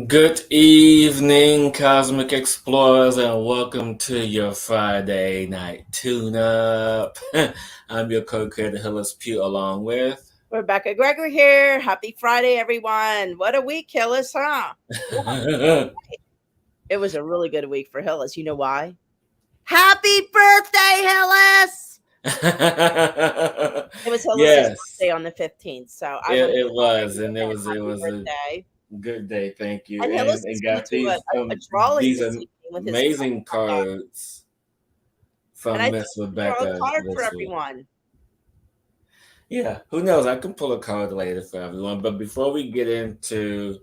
Good evening, Cosmic Explorers, and welcome to your Friday night tune-up. I'm your co-creator, Hillis, Pugh, along with... Rebecka, Gregory here. Happy Friday, everyone. What a week, Hillis, huh? It was a really good week for Hillis. You know why? Happy birthday, Hillis! It was Hillis's Yes, birthday on the 15th, so I want to it was, say and it happy was a birthday. good day. Thank you, And Hillis and is going to got do a drawing these this evening with his amazing friend. cards And from I think Miss you draw a Rebecca card for this week. everyone. Yeah, who knows? I can pull a card later for everyone. But before we get into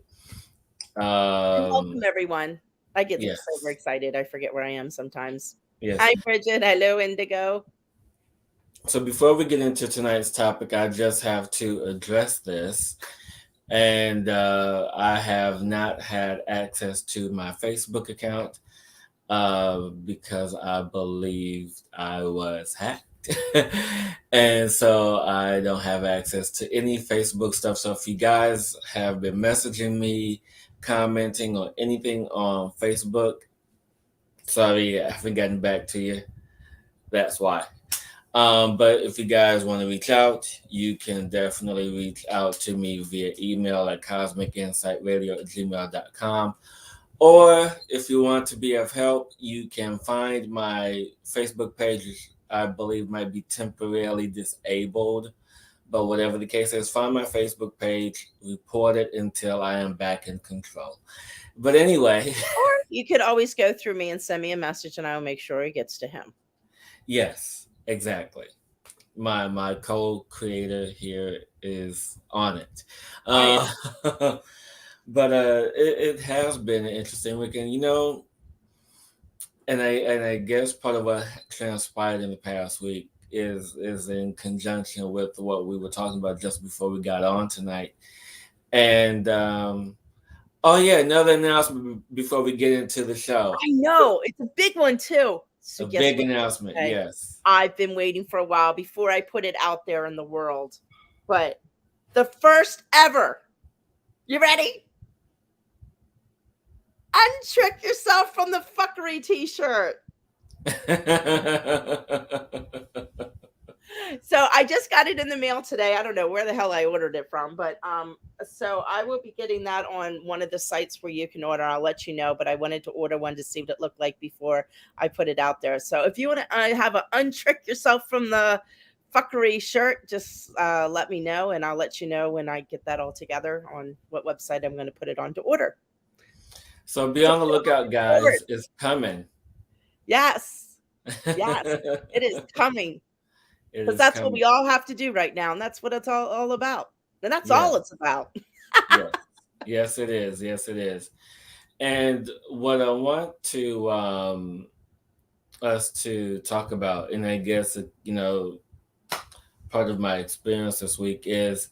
And um welcome, everyone. I get so yes, excited. I forget where I am sometimes. yes. Hi, Bridget. Hello, Indigo. So before we get into tonight's topic, I just have to address this. And I have not had access to my Facebook account because I believed I was hacked. And so I don't have access to any Facebook stuff. So if you guys have been messaging me, commenting on anything on Facebook, sorry, I haven't gotten back to you. That's why. But if you guys want to reach out, you can definitely reach out to me via email at cosmicinsightradio@gmail.com. Or if you want to be of help, you can find my Facebook page, which I believe might be temporarily disabled. But whatever the case is, find my Facebook page, report it until I am back in control. But anyway, Or you could always go through me and send me a message, and I will make sure it gets to him. yes, exactly. My co-creator here is on it. I Uh, but it has been an interesting weekend, and I guess part of what transpired in the past week is in conjunction with what we were talking about just before we got on tonight. And oh yeah, another announcement before we get into the show. know it's a big one too. So A guess big what? announcement, Okay. yes. I've been waiting for a while before I put it out there in the world. But the first ever, you ready? Untrick yourself from the fuckery t-shirt. So I just got it in the mail today. I don't know where the hell I ordered it from, but so I will be getting that on one of the sites where you can order. I'll let you know, but I wanted to order one to see what it looked like before I put it out there. So if you want to have a untrick yourself from the fuckery shirt, just let me know, and I'll let you know when I get that all together on what website I'm going to put it on to order. So be on the lookout, guys. It's coming. Yes, yes, it is coming. It Because is that's what coming. we all have to do right now, and that's what it's all about. And that's Yes, all it's about. yes, yes, it is. Yes, it is. And what I want to us to talk about, and I guess part of my experience this week is,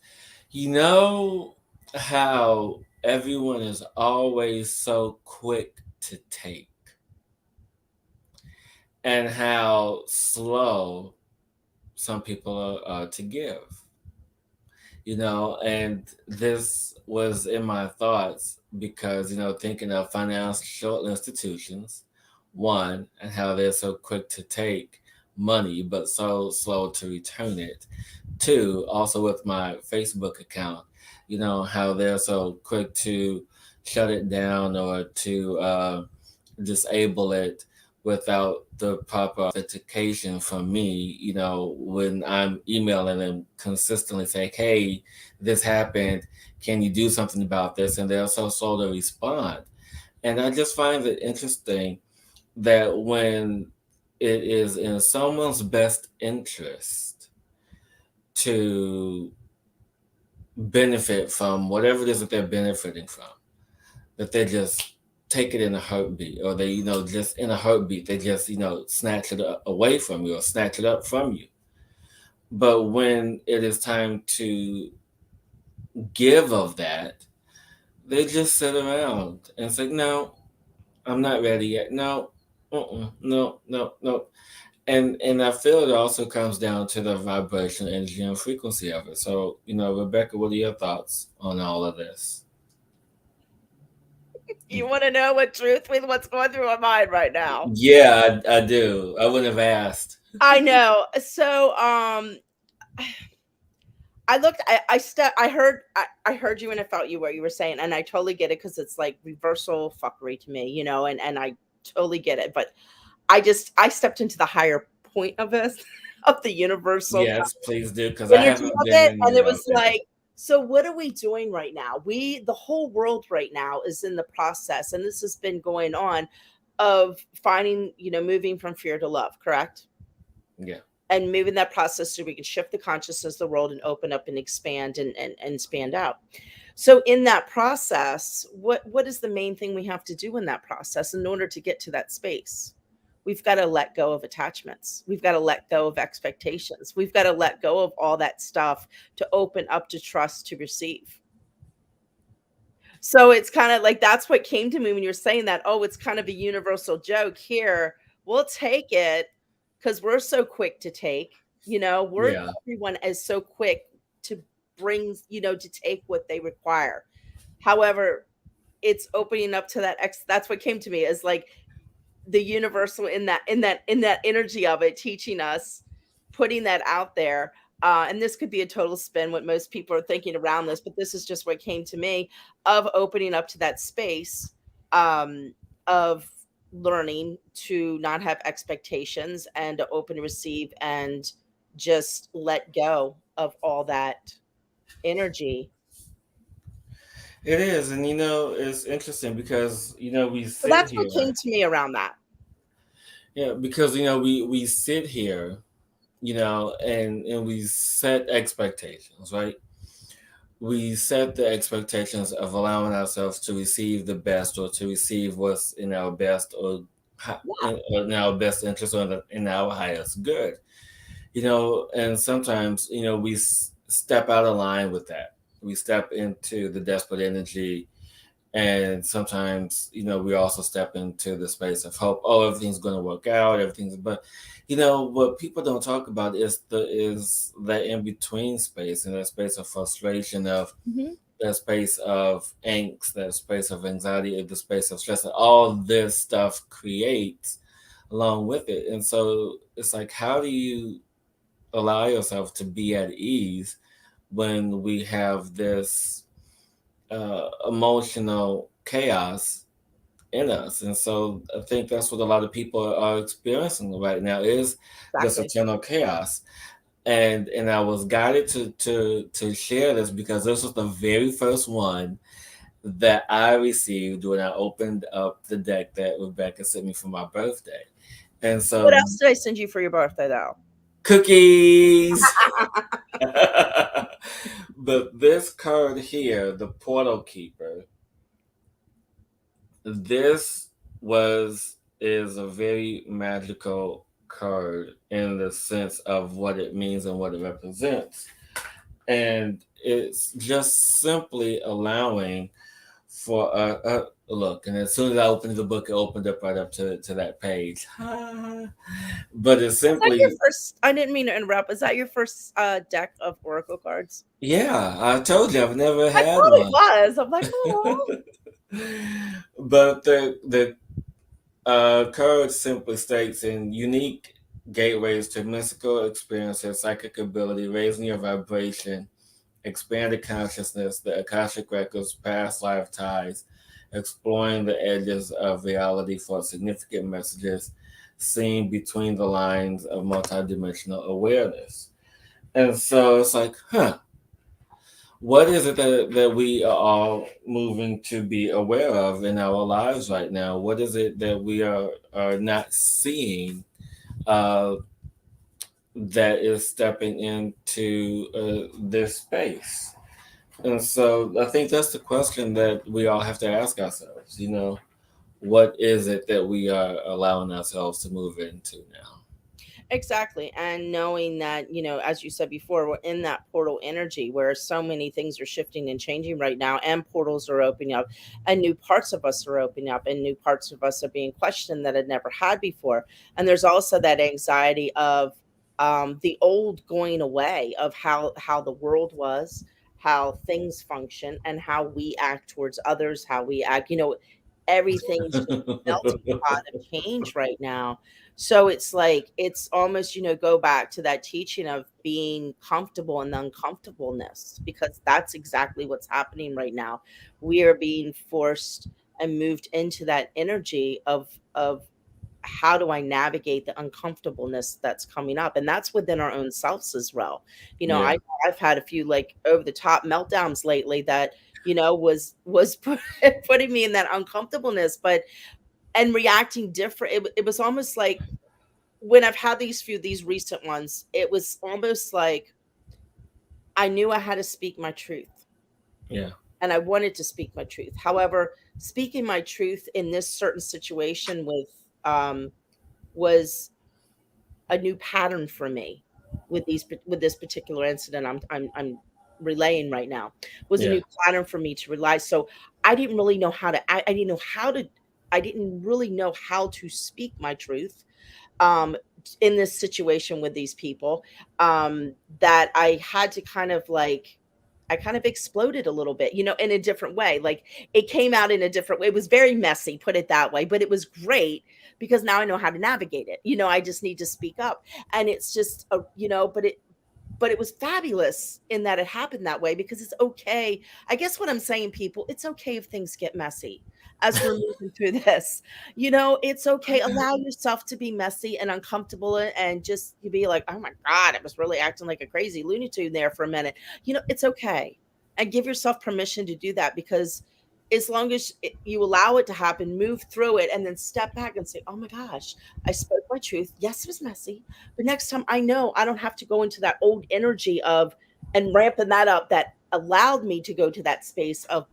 how everyone is always so quick to take, and how slow some people are to give. And this was in my thoughts because, thinking of financial institutions, one, and how they're so quick to take money, but so slow to return it. Two, also with my Facebook account, how they're so quick to shut it down or to disable it without the proper authentication from me, when I'm emailing them consistently saying, hey, this happened. Can you do something about this? And they're so slow to respond. And I just find it interesting that when it is in someone's best interest to benefit from whatever it is that they're benefiting from, that they just take it in a heartbeat, or they, just in a heartbeat, they just, snatch it away from you or snatch it up from you. But when it is time to give of that, they just sit around and say, no, I'm not ready yet. No, no, no, no. And I feel it also comes down to the vibration, energy, and frequency of it. So, Rebecca, what are your thoughts on all of this? You want to know what truth with what's going through my mind right now? Yeah, I do. I wouldn't have asked. I know. So, I looked. I heard you, and I felt you what you were saying, and I totally get it because it's like reversal fuckery to me, and I totally get it. But I stepped into the higher point of this, of the universal Yes, please do, because I energy haven't of been it, in and it there was already. like, so what are we doing right now? The whole world right now is in the process, and this has been going on of finding, moving from fear to love, correct? Yeah, And moving that process so we can shift the consciousness of the world and open up and expand and expand out. So in that process, what is the main thing we have to do in that process in order to get to that space? We've got to let go of attachments. We've got to let go of expectations. We've got to let go of all that stuff to open up to trust to receive. So it's kind of like that's what came to me when you're saying that. Oh, it's kind of a universal joke here. We'll take it because we're so quick to take. We're yeah. everyone is so quick to bring, to take what they require. However, it's opening up to that that's what came to me is like the universal in that energy of it teaching us, putting that out there. And this could be a total spin what most people are thinking around this, but this is just what came to me, of opening up to that space, of learning to not have expectations and to open to receive and just let go of all that energy. It is, and it's interesting because we So sit that's what came here. to me around that. Yeah, because we sit here, and we set expectations, right? We set the expectations of allowing ourselves to receive the best, or to receive what's in our best, or Yeah, in our best interest, or in our highest good. And sometimes we step out of line with that. We step into the desperate energy, and sometimes we also step into the space of hope. Oh, everything's going to work out, everything's, but what people don't talk about is that in between space, and that space of frustration, of hmm, that space of angst, that space of anxiety, the space of stress that all this stuff creates along with it. And so it's like, how do you allow yourself to be at ease when we have this emotional chaos in us? And so I think that's what a lot of people are experiencing right now, is this exactly. eternal chaos. And I was guided to share this because this was the very first one that I received when I opened up the deck that Rebecca sent me for my birthday. And What so, else did I send you for your birthday, though? cookies. But this card here, the Portal Keeper, this was is a very magical card in the sense of what it means and what it represents. And it's just simply allowing for a look. And as soon as I opened the book, it opened up right up to that page. But it's Is that your simply, first? I didn't mean to interrupt. Is that your first deck of oracle cards? yeah, I told you I've never I had thought it one. was. I'm like, oh, But the code simply states, in unique gateways to mystical experiences, psychic ability, raising your vibration, expanded consciousness, the Akashic records, past life ties, exploring the edges of reality for significant messages seen between the lines of multidimensional awareness. And so it's like, what is it that we are all moving to be aware of in our lives right now? What is it that we are not seeing, uh, that is stepping into this space? And so I think that's the question that we all have to ask ourselves. What is it that we are allowing ourselves to move into now? exactly. And knowing that, as you said before, we're in that portal energy where so many things are shifting and changing right now, and portals are opening up, and new parts of us are opening up, and new parts of us are being questioned that had never had before. And there's also that anxiety of the old going away, of how the world was, how things function and how we act towards others, how we act, everything's just a melting pot of change right now. So it's like it's almost, go back to that teaching of being comfortable in the uncomfortableness, because that's exactly what's happening right now. We are being forced and moved into that energy of how do I navigate the uncomfortableness that's coming up? And that's within our own selves as well. Yeah. I've had a few like over the top meltdowns lately that, was putting me in that uncomfortableness, but and reacting different. It was almost like when I've had these recent ones, it was almost like I knew I had to speak my truth Yeah. and I wanted to speak my truth. However, speaking my truth in this certain situation was a new pattern for me with this particular incident I'm relaying right now, was a Yeah. new pattern for me to rely. So I didn't really know how to I didn't really know how to speak my truth um in this situation with these people, that I had to kind of like I kind of exploded a little bit, in a different way. Like it came out in a different way. It was very messy, put it that way, but it was great because now I know how to navigate it. I just need to speak up. And it's just but it was fabulous in that it happened that way, because it's okay. I guess what I'm saying, people, it's okay if things get messy as we're moving through this. It's okay. Allow yourself to be messy and uncomfortable and just you be like, oh my God, I was really acting like a crazy Looney Tune there for a minute. It's okay. And give yourself permission to do that, because as long as you allow it to happen, move through it, and then step back and say, oh my gosh, I spoke my truth. Yes, it was messy, but next time I know I don't have to go into that old energy of and ramping that up that allowed me to go to that space of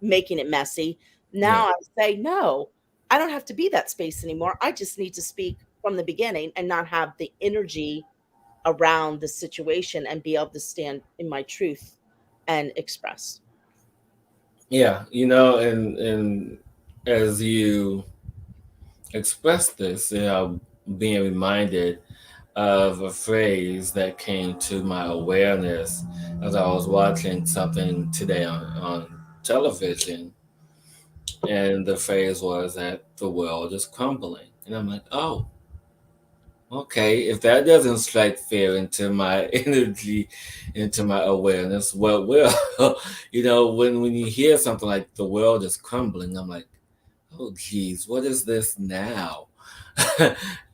making it messy. Yeah. Now I say, no, I don't have to be that space anymore. I just need to speak from the beginning and not have the energy around the situation and be able to stand in my truth and express. Yeah. And as you express this, being reminded of a phrase that came to my awareness as I was watching something today on television, and the phrase was that the world is crumbling. And I'm like, oh, okay, if that doesn't strike fear into my energy, into my awareness, what will? When you hear something like the world is crumbling, I'm like, oh, geez, what is this now?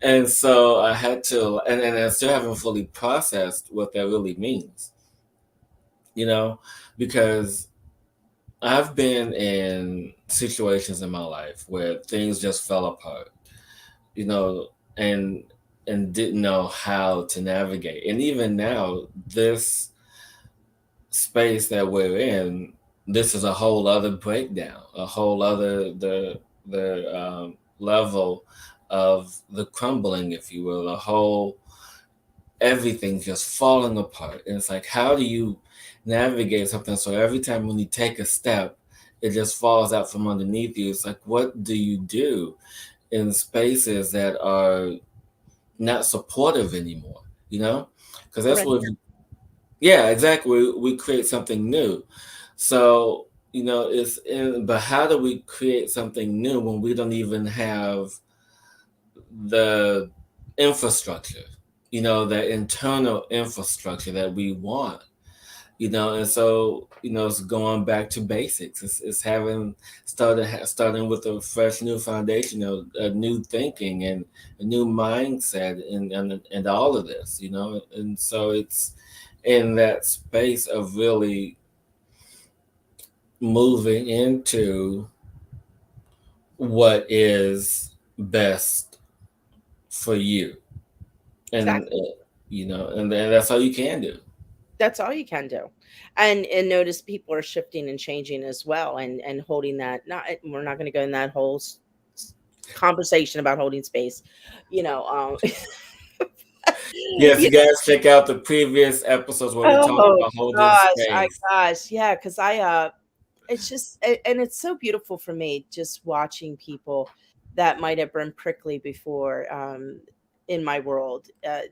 And so I had to, and I still haven't fully processed what that really means, you know, because I've been in situations in my life where things just fell apart, you know, and didn't know how to navigate. And even now, this space that we're in, this is a whole other breakdown, a whole other the level of the crumbling, if you will, a whole everything just falling apart. And it's like, how do you navigate something so every time when you take a step, it just falls out from underneath you? It's like, what do you do in spaces that are not supportive anymore? You know, because that's what. Surrender. Yeah, exactly. We create something new. So, but how do we create something new when we don't even have the infrastructure, the internal infrastructure that we want? And so, it's going back to basics. It's having starting with a fresh new foundation, a new thinking and a new mindset, and all of this, and so it's in that space of really moving into what is best for you, and Exactly. and that's all you can do. That's all you can do. And notice people are shifting and changing as well, and holding that. Not we're not going to go in that whole conversation about holding space, you know. Yes, You you guys check out the previous episodes where we talk oh about holding I space. gosh, yeah, because it's just and it's so beautiful for me just watching people that might have been prickly before. in my world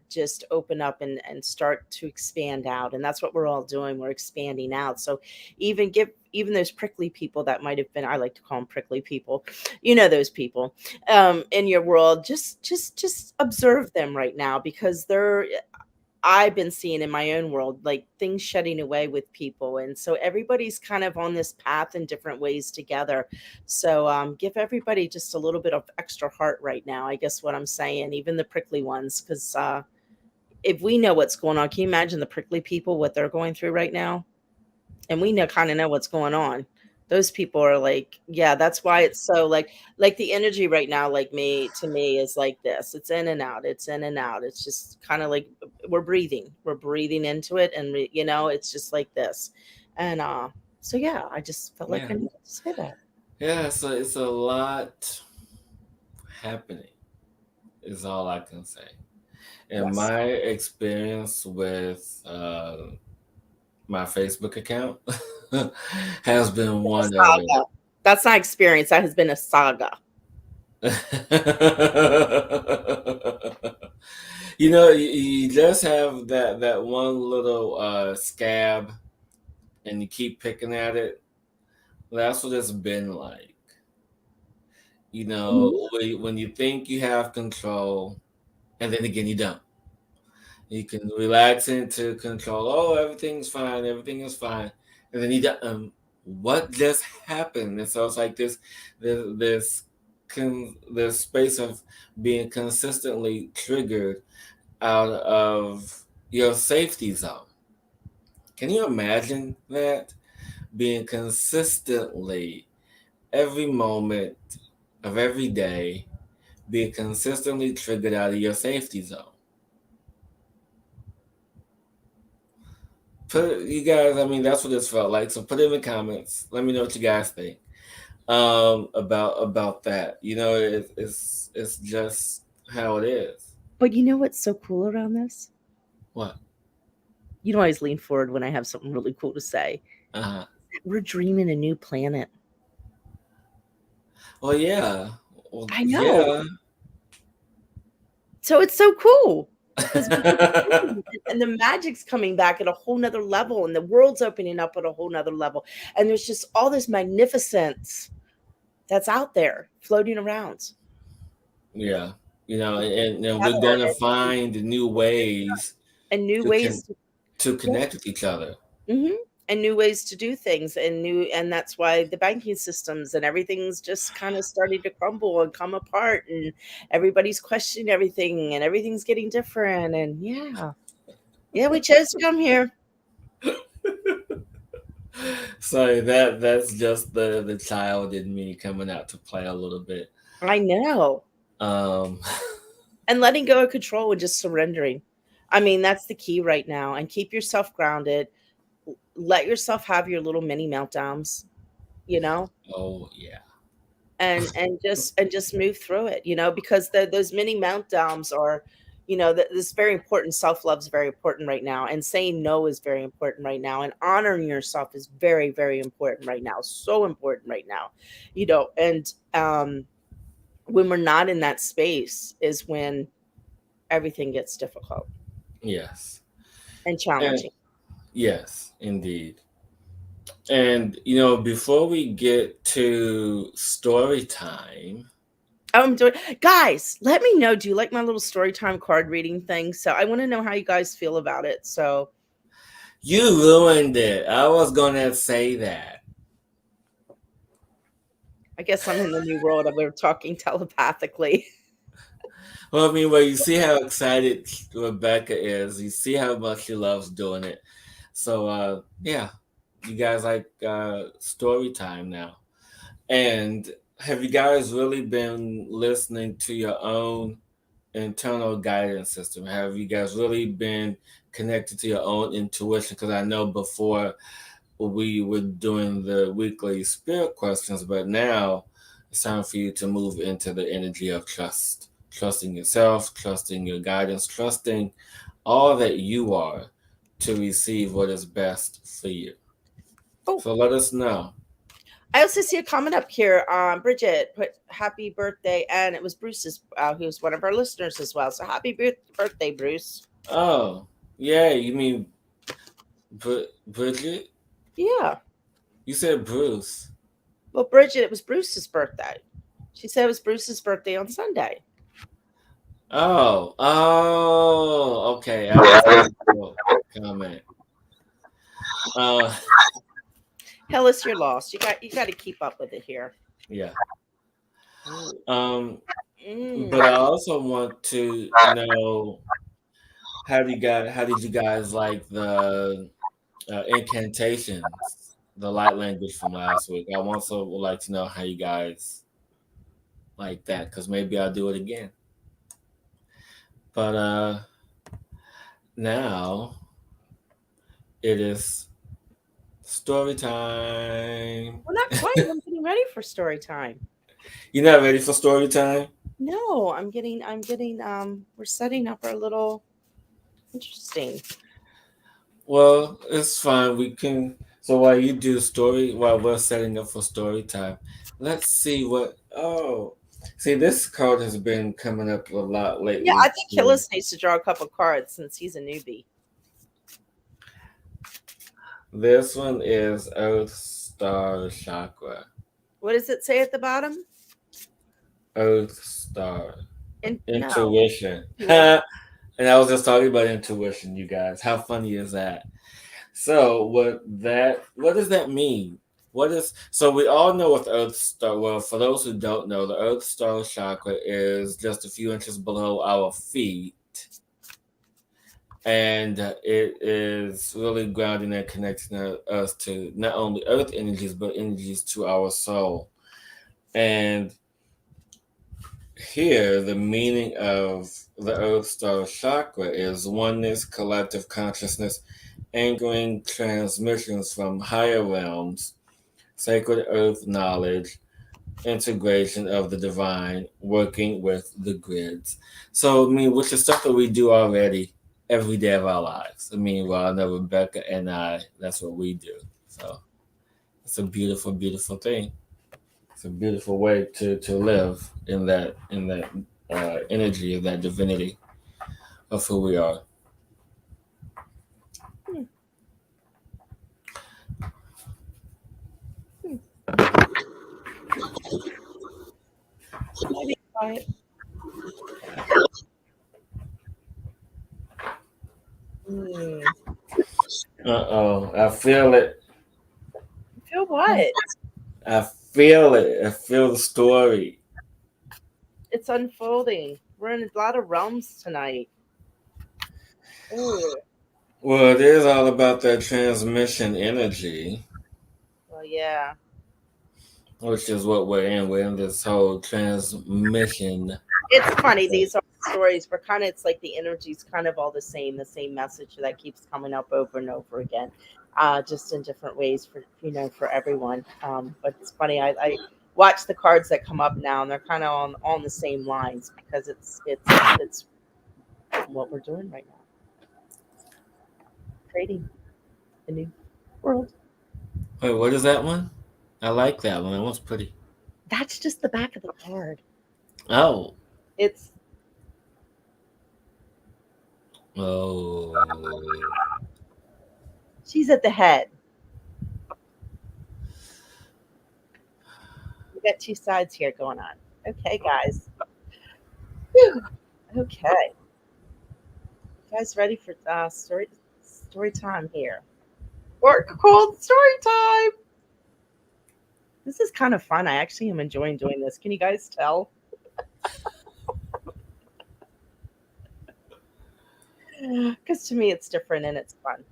just open up and start to expand out, and that's what we're all doing. We're expanding out. So even give even those prickly people that might have been, I like to call them prickly people, you know, those people in your world, just observe them right now, because they're, I've been seeing in my own world, like things shedding away with people. And so everybody's kind of on this path in different ways together. So give everybody just a little bit of extra heart right now, I guess what I'm saying, even the prickly ones. Because if we know what's going on, can you imagine the prickly people, what they're going through right now? And we know, kind of know what's going on. Those people are like, yeah, that's why it's so like the energy right now, like me, to me, is like this. It's in and out. It's in and out. It's just kind of like we're breathing into it, and you know, it's just like this. And so yeah, I just felt like Yeah. I needed to say that. Yeah, so it's a lot happening, is all I can say. And Yes. my experience with my Facebook account has been Been a one of saga. That's not experience. That has been a saga. it. You just have that one little scab, and you keep picking at it. That's what it's been like. Mhm. When you think you have control, and then again you don't. You can relax into control. Oh, everything's fine. Everything is fine. And then you don't. What just happened? And so it's like this, this space of being consistently triggered out of your safety zone. Can you imagine that? Being consistently, every moment of every day, being consistently triggered out of your safety zone. Put you guys, I mean, that's what this felt like. So put it in the comments. Let me know what you guys think about that. It's just how it is. But you know what's so cool around this? What? You know, I always lean forward when I have something really cool to say. Uh-huh. We're dreaming a new planet. Well, yeah. Well, I know. yeah. So it's so cool because and the magic's coming back at a whole nother level, and the world's opening up at a whole nother level. And there's just all this magnificence that's out there floating around Yeah. And we're together, gonna find new ways and new to con- ways to, to yeah, connect with each other. hmm and new ways to do things, and that's why the banking systems and everything's just kind of starting to crumble and come apart, and everybody's questioning everything, and everything's getting different. And yeah, yeah, we chose to come here. So that's just the child in me coming out to play a little bit. I know. Um, And letting go of control and just surrendering. I mean, that's the key right now. And keep yourself grounded. Let yourself have your little mini meltdowns, you know, oh yeah. and just move through it, you know, because those mini meltdowns are, you know, this very important. Self love is very important right now, and saying no is very important right now, and honoring yourself is very, very important right now. So important right now, you know. And when we're not in that space is when everything gets difficult Yes. and And challenging. yes, indeed. And before we get to story time, Oh, I'm doing, guys, let me know. Do you like my little story time card reading thing? So I want to know how you guys feel about it. So you ruined it. I was gonna say that. I guess I'm in the new world of we're talking telepathically. Well, I mean, well, you see how excited Rebecca is. You see how much she loves doing it. So, yeah, you guys like story time now. And have you guys really been listening to your own internal guidance system? Have you guys really been connected to your own intuition? Because I know before we were doing the weekly spirit questions, but now it's time for you to move into the energy of trust. Trusting yourself, trusting your guidance, trusting all that you are to receive what is best for you. Oh, So let us know. I also see a comment up here. Bridget put happy birthday, and it was Bruce's, who's one of our listeners as well. So happy birthday, Bruce. Oh, yeah. You mean Bridget? Yeah. You said Bruce. Well, Bridget, it was Bruce's birthday. She said it was Bruce's birthday on Sunday. Oh. Okay. I didn't see the comment. Uh, Hillis, you're lost. You got to keep up with it here. yeah. Mm. Um, but I Mm. also want to know how did you guys like the incantations, the light language from last week? I also would like to know how you guys like that because maybe I'll do it again. But now it is story time. Well, not quite. I'm getting ready for story time. You're not ready for story time? No, we're setting up our little interesting. Well, it's fine. We can. So while you do story, while we're setting up for story time, let's see what. Oh, see, this card has been coming up a lot Yeah, lately I think too. Hillis needs to draw a couple cards since he's a newbie. This one is Earth Star Chakra. What does it say at the bottom? Earth Star No. Intuition. Yeah. And I was just talking about intuition, you guys. How funny is that? So what does that mean? What is so we all know what the Earth Star, well, for those who don't know, the Earth Star chakra is just a few inches below our feet. And it is really grounding and connecting us to not only earth energies but energies to our soul. And here, the meaning of the Earth Star chakra is oneness, collective consciousness, anchoring transmissions from higher realms, sacred earth knowledge, integration of the divine, working with the grids. So, I mean, which is stuff that we do already every day of our lives. I mean, well, I know Rebecca and I, that's what we do. So, it's a beautiful, beautiful thing. It's a beautiful way to live in that energy of that divinity of who we are. Hmm, hmm. Maybe quiet. Hmm. I feel it. Feel what? I feel it. I feel the story. It's unfolding. We're in a lot of realms tonight. Ooh. Well, it is all about that transmission energy, Well, yeah. which is what we're in. We're in this whole transmission It's funny. thing. These are stories. We're kind of. It's like the energy's kind of all the same. The same message that keeps coming up over and over again, just in different ways for for everyone. But it's funny. I watch the cards that come up now, and they're kind of on the same lines because it's what we're doing right now, creating a new world. Wait, what is that one? I like that one. That one's pretty. That's just the back of the card. Oh. It's Oh. she's at the head. We got two sides here going on. Okay, guys. Whew. Okay, you guys ready for story time here? Or called story time. This is kind of fun. I actually am enjoying doing this. Can you guys tell? Because to me, it's different and it's fun.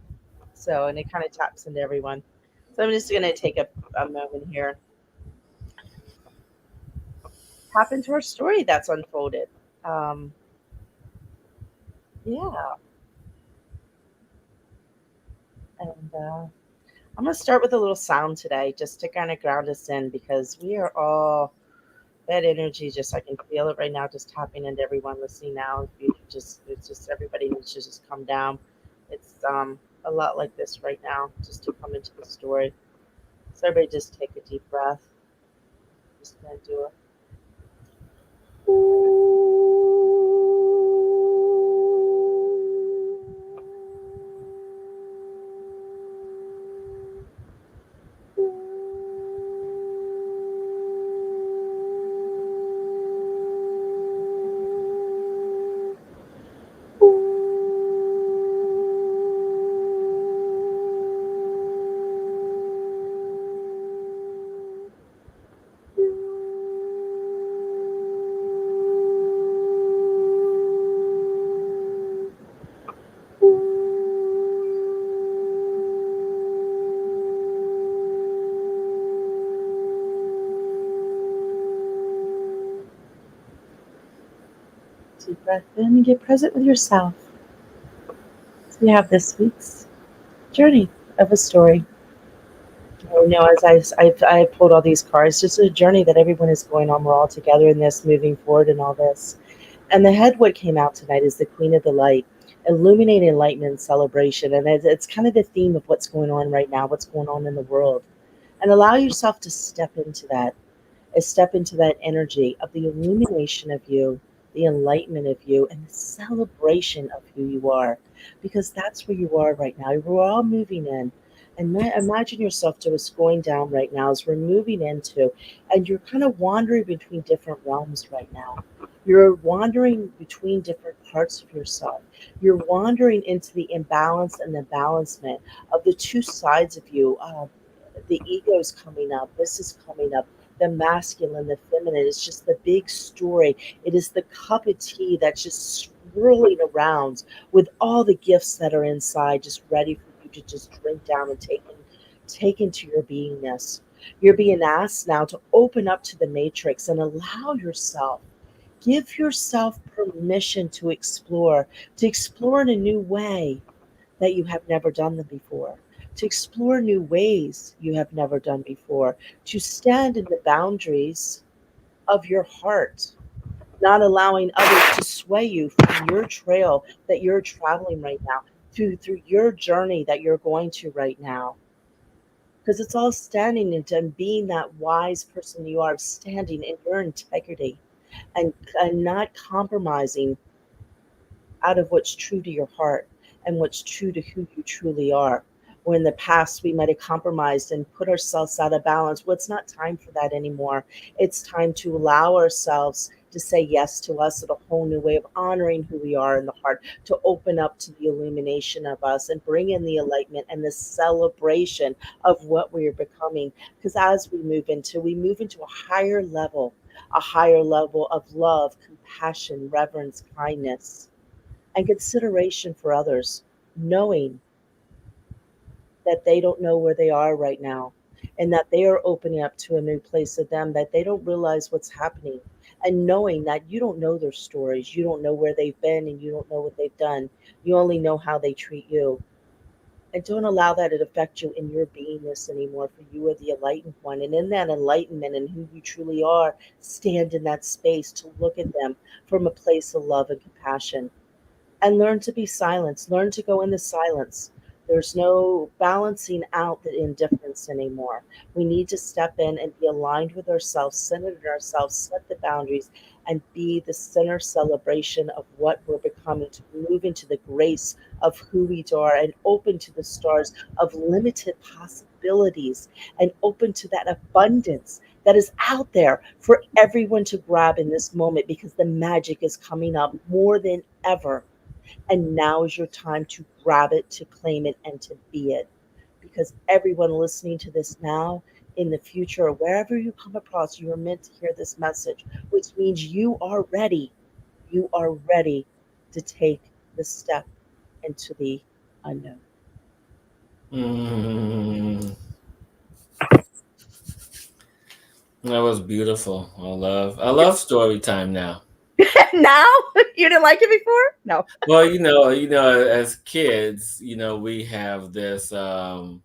So, and it kind of taps into everyone. So, I'm just going to take a moment here, tap into our story that's unfolded. Um, yeah. And I'm going to start with a little sound today just to kind of ground us in because we are all that energy. Just I can feel it right now, just tapping into everyone listening now. If you just, it's just everybody needs to just come down. It's a lot like this right now, just to come into the story. So everybody just take a deep breath. Just gonna do it. Deep breath in and get present with yourself. So we have this week's journey of a story. As I pulled all these cards, just a journey that everyone is going on. We're all together in this, moving forward, and all this. And the head what came out tonight is the Queen of the Light, illuminating enlightenment and celebration. And it's kind of the theme of what's going on right now, what's going on in the world. And allow yourself to step into that, step into that energy of the illumination of you, the enlightenment of you, and the celebration of who you are. Because that's where you are right now. We're all moving in. And imagine yourself just going down right now as we're moving into, and you're kind of wandering between different realms right now. You're wandering between different parts of yourself. You're wandering into the imbalance and the balancement of the two sides of you. The ego's coming up. This is coming up. The masculine, the feminine. It's just the big story. It is the cup of tea that's just swirling around with all the gifts that are inside, just ready for you to just drink down and take into your beingness. You're being asked now to open up to the matrix and allow yourself, give yourself permission to explore in a new way that you have never done them before, to explore new ways you have never done before, to stand in the boundaries of your heart, not allowing others to sway you from your trail that you're traveling right now, through your journey that you're going to right now. Because it's all standing into and being that wise person you are, standing in your integrity and, and not compromising out of what's true to your heart and what's true to who you truly are. Where in the past we might have compromised and put ourselves out of balance. Well, it's not time for that anymore. It's time to allow ourselves to say yes to us in a whole new way of honoring who we are in the heart, to open up to the illumination of us and bring in the enlightenment and the celebration of what we are becoming. Because as we move into a higher level of love, compassion, reverence, kindness, and consideration for others, knowing that they don't know where they are right now and that they are opening up to a new place of them, that they don't realize what's happening, and knowing that you don't know their stories, you don't know where they've been, and you don't know what they've done. You only know how they treat you. And don't allow that to affect you in your beingness anymore, for you are the enlightened one. And in that enlightenment and who you truly are, stand in that space to look at them from a place of love and compassion, and learn to be silenced, learn to go in the silence. There's no balancing out the indifference anymore. We need to step in and be aligned with ourselves, centered in ourselves, set the boundaries, and be the center celebration of what we're becoming, to move into the grace of who we are and open to the stars of limited possibilities and open to that abundance that is out there for everyone to grab in this moment, because the magic is coming up more than ever. And now is your time to grab it, to claim it, and to be it. Because everyone listening to this now, in the future, or wherever you come across, you are meant to hear this message, which means you are ready. You are ready to take the step into the unknown. Mm, that was beautiful. I love story time now. Now? You didn't like it before? No. Well, as kids, we have this thing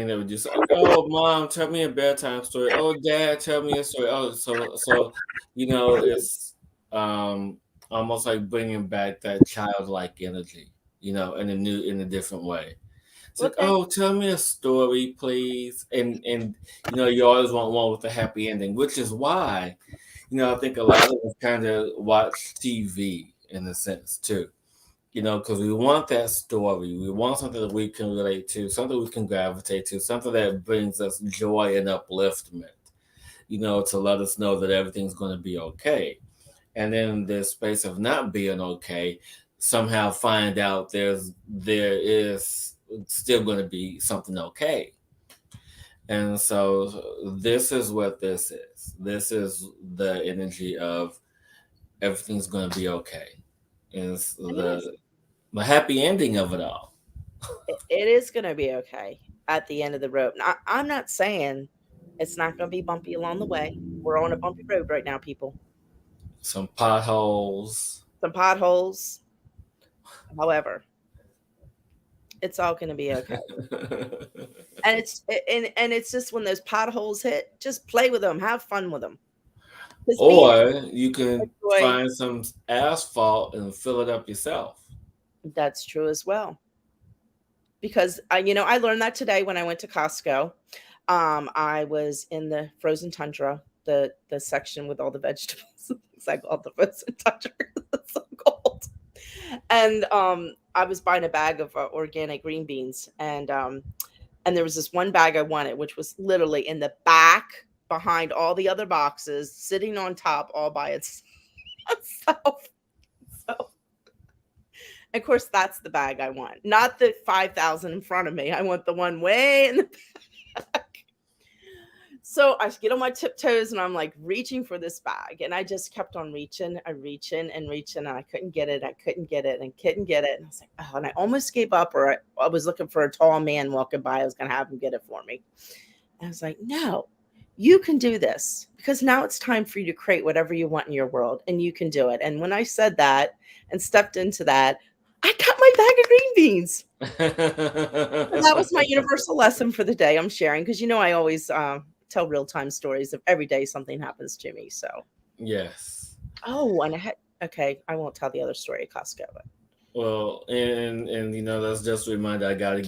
that we do. So, oh, mom, tell me a bedtime story. Oh, dad, tell me a story. Oh, so it's um almost like bringing back that childlike energy, in a different way. It's like, Okay. oh, tell me a story, please. And you always want one with a happy ending, which is why, I think a lot of us kind of watch TV in a sense too. Because we want that story. We want something that we can relate to, something we can gravitate to, something that brings us joy and upliftment, to let us know that everything's going to be okay. And then the space of not being okay, somehow find out there is still going to be something okay. And so this is what this is. This is the energy of everything's going to be okay. It's It is. the happy ending of it all. It is going to be okay at the end of the road. I'm not saying it's not going to be bumpy along the way. We're on a bumpy road right now, people. Some potholes. Some potholes. However, it's all going to be okay. And it's just when those potholes hit, just play with them, have fun with them. Because being Or you can joy, find some asphalt and fill it up yourself. that's true as well. Because I learned that today when I went to Costco. I was in the frozen tundra, the section with all the vegetables. It's like all the frozen tundra. It's so cold. And I was buying a bag of organic green beans, and there was this one bag I wanted, which was literally in the back behind all the other boxes, sitting on top all by itself. So, of course, that's the bag I want, not the 5,000 in front of me. I want the one way in the back. So I get on my tiptoes and I'm like reaching for this bag. And I just kept on reaching and reaching and reaching. And I couldn't get it. I couldn't get it and couldn't get it. And I was like, oh, and I almost gave up, or I was looking for a tall man walking by. I was going to have him get it for me. And I was like, no, you can do this, because now it's time for you to create whatever you want in your world, and you can do it. And when I said that and stepped into that, I got my bag of green beans. And that was my universal lesson for the day I'm sharing, because I always tell real-time stories of every day something happens to me. So, Yes. oh, and okay, I won't tell the other story at Costco. But Well, and that's just a reminder. I gotta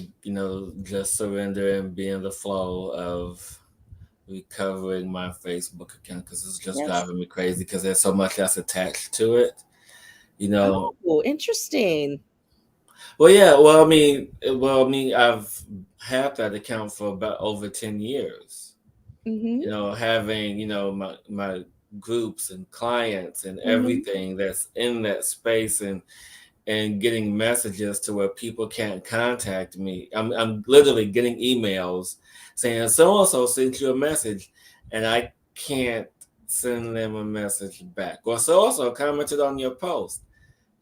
just surrender and be in the flow of recovering my Facebook account, because it's just yes. driving me crazy because there's so much that's attached to it. You know. Oh, interesting. Well, yeah. Well, I mean, I've had that account for about over 10 years. Mm-hmm. Having my groups and clients and Mm-hmm. everything that's in that space, and getting messages to where people can't contact me. I'm literally getting emails saying so and so sent you a message, and I can't send them a message back. Or so and so commented on your post.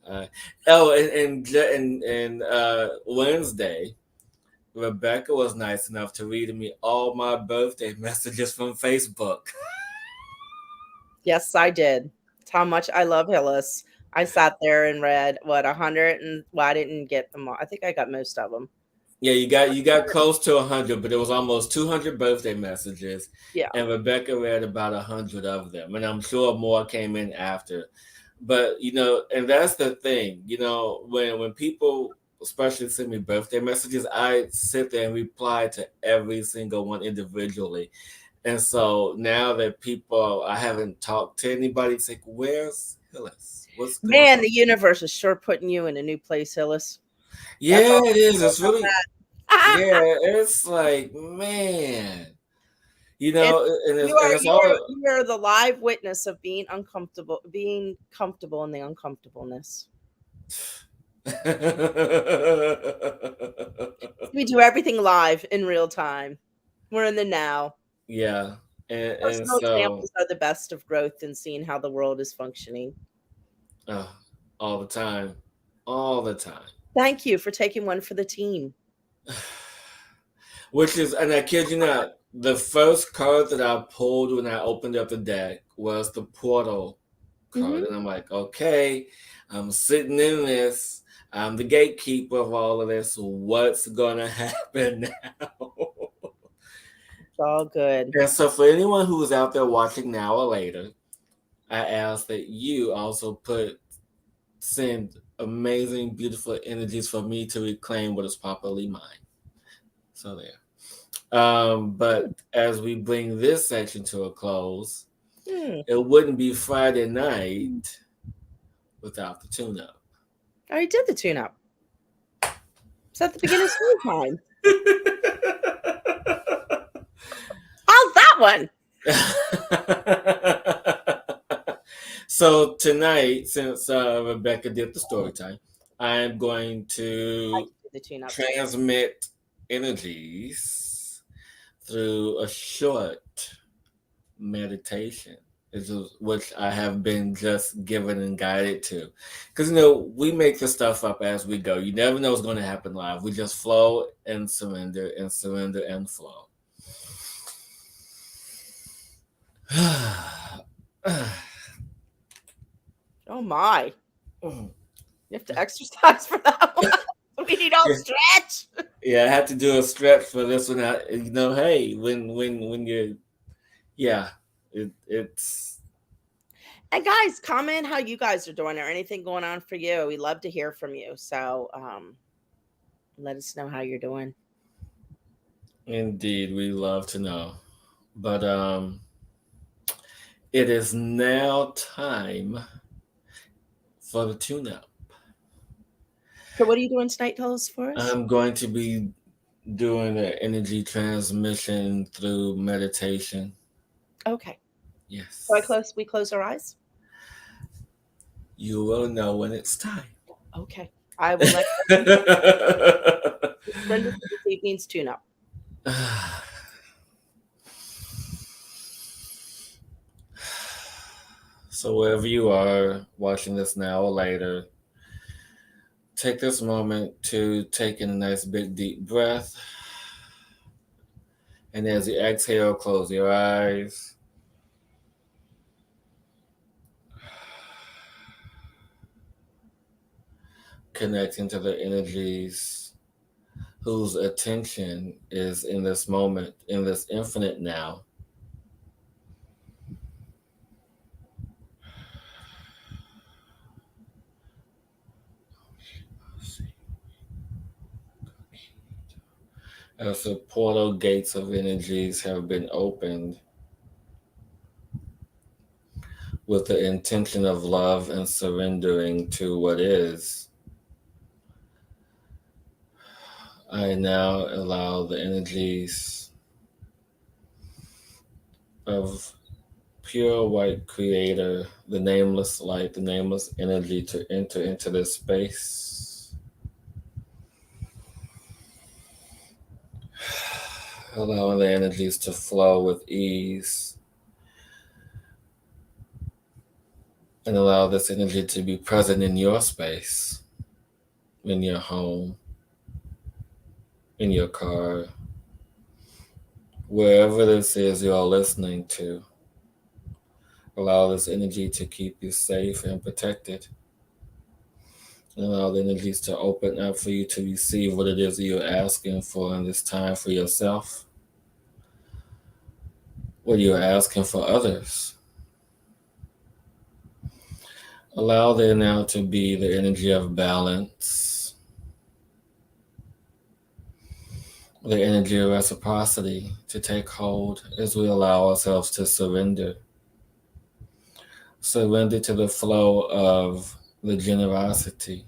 Uh, oh, and Wednesday, Rebecca was nice enough to read me all my birthday messages from Facebook. Yes, I did. It's how much I love Hillis. I sat there and read what 100, and well, I didn't get them all. I think I got most of them. Yeah, you got close to 100, but it was almost 200 birthday messages, Yeah. and Rebecca read about 100 of them, and I'm sure more came in after. But and that's the thing, when people especially send me birthday messages, I sit there and reply to every single one individually. And so now that I haven't talked to anybody, it's like, where's Hillis? What's going Man, on? the universe is sure putting you in a new place, Hillis. That's Yeah, all it I is. know It's about really, that. yeah, it's like, man, And and you it's, and are it's you are all. you are the live witness of being comfortable in the uncomfortableness. We do everything live in real time. We're in the now. Yeah, and Personal so examples are the best of growth and seeing how the world is functioning. uh, all the time, all the time. Thank you for taking one for the team. Which is, and I kid you not, the first card that I pulled when I opened up the deck was the portal card. Mhm. And I'm like, okay, I'm sitting in this. I'm the gatekeeper of all of this. What's going to happen now? It's all good. And so, for anyone who is out there watching now or later, I ask that you also send amazing, beautiful energies for me to reclaim what is properly mine. So there. But as we bring this section to a close, Hmm. it wouldn't be Friday night without the tune-up. I already did the tune up. It's at the beginning of story time. How's that one? So tonight, since Rebecca did the story time, I'm going I to can do the tune up too. transmit energies through a short meditation, which I have been just given and guided to. Because, we make the stuff up as we go. You never know what's going to happen live. We just flow and surrender and flow. Oh my. You have to exercise for that one. We need all Yeah. stretch. Yeah, I had to do a stretch for this one. Hey, when you're, yeah, it's And guys, comment how you guys are doing or anything going on for you. We love to hear from you. So let us know how you're doing. indeed, we love to know. But it is now time for the tune-up. So what are you doing tonight? Tell us for us. I'm going to be doing an energy transmission through meditation. Okay. So Yes. we close our eyes. You will know when it's time. Okay. I will let Brenda for this evening's tune up. So wherever you are watching this now or later, take this moment to take in a nice big deep breath. And as you exhale, close your eyes. Connecting to the energies whose attention is in this moment, in this infinite now. As the portal gates of energies have been opened with the intention of love and surrendering to what is, I now allow the energies of pure white creator, the nameless light, the nameless energy to enter into this space. Allowing the energies to flow with ease. And allow this energy to be present in your space, in your home, in your car, wherever this is you're listening to. Allow this energy to keep you safe and protected. And allow the energies to open up for you to receive what it is that you're asking for in this time for yourself, what you're asking for others. Allow there now to be the energy of balance, the energy of reciprocity to take hold as we allow ourselves to surrender. Surrender to the flow of the generosity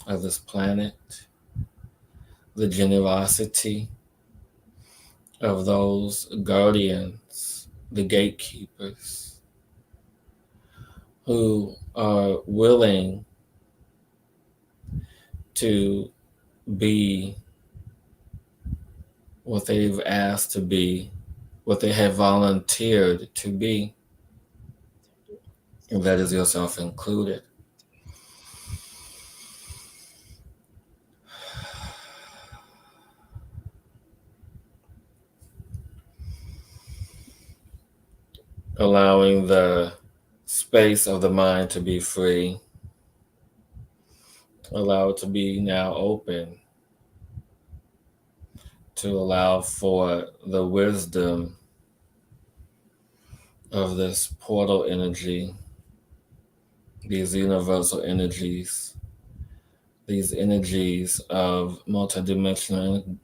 of this planet, the generosity of those guardians, the gatekeepers, who are willing to be what they've asked to be, what they have volunteered to be, and that is yourself included. Allowing the space of the mind to be free. Allow it to be now open to allow for the wisdom of this portal energy, these universal energies, these energies of multidimensional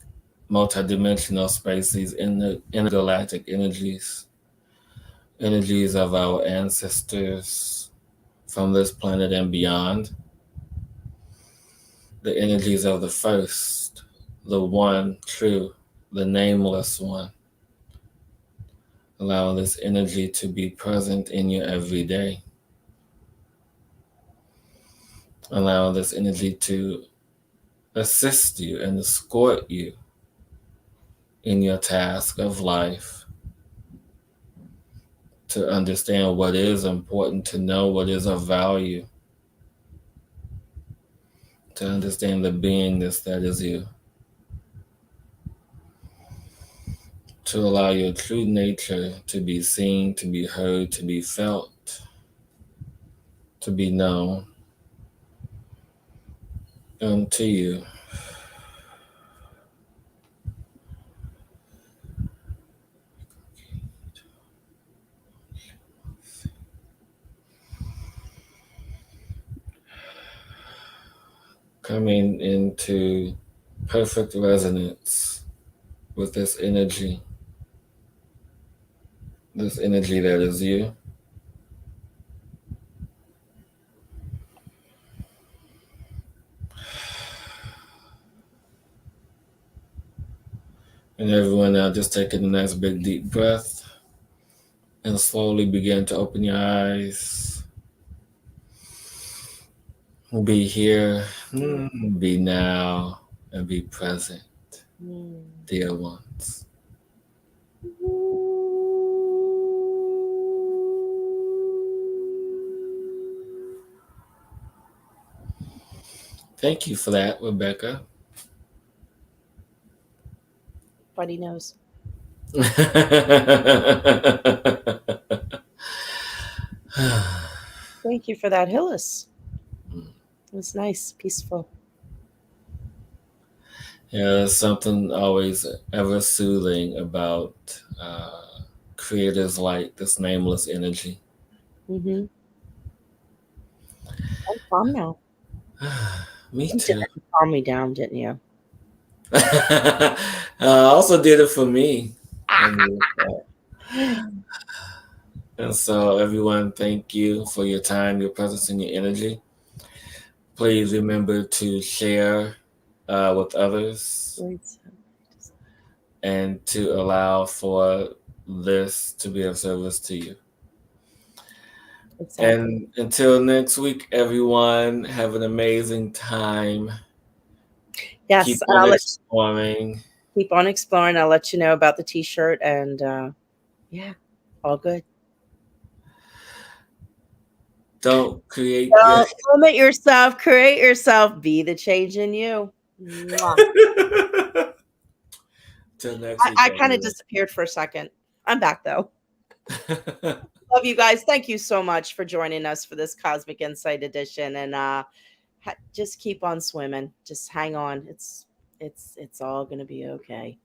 multidimensional space, these intergalactic energies, energies of our ancestors from this planet and beyond, the energies of the first, the one true, the nameless one. Allow this energy to be present in you every day. Allow this energy to assist you and escort you in your task of life, to understand what is important, to know what is of value, to understand the beingness that is you, to allow your true nature to be seen, to be heard, to be felt, to be known unto you. Coming into perfect resonance with this energy that is you. And everyone now just taking a nice big deep breath and slowly begin to open your eyes. Be here, be now, and be present, dear ones. Thank you for that, Rebecka. Buddy knows. Thank you for that, Hillis. It was nice, peaceful. Yeah, there's something always ever soothing about creators like this nameless energy. Mm-hmm. I'm calm now. Me You did too. calm me down, didn't you? I also did it for me. And so, everyone, thank you for your time, your presence, and your energy. Please remember to share with others and to allow for this to be of service to you. Exactly. And until next week, everyone, have an amazing time. Yes, Keep and on exploring. keep on exploring. I'll let you know about the t-shirt, and yeah, all good. Don't create Don't limit yourself. Create yourself. Be the change in you. Mwah. Till next week, I kind of everyone. disappeared for a second. I'm back though. Love you guys. Thank you so much for joining us for this Cosmic Insight edition, and just keep on swimming. Just hang on. It's all gonna be okay.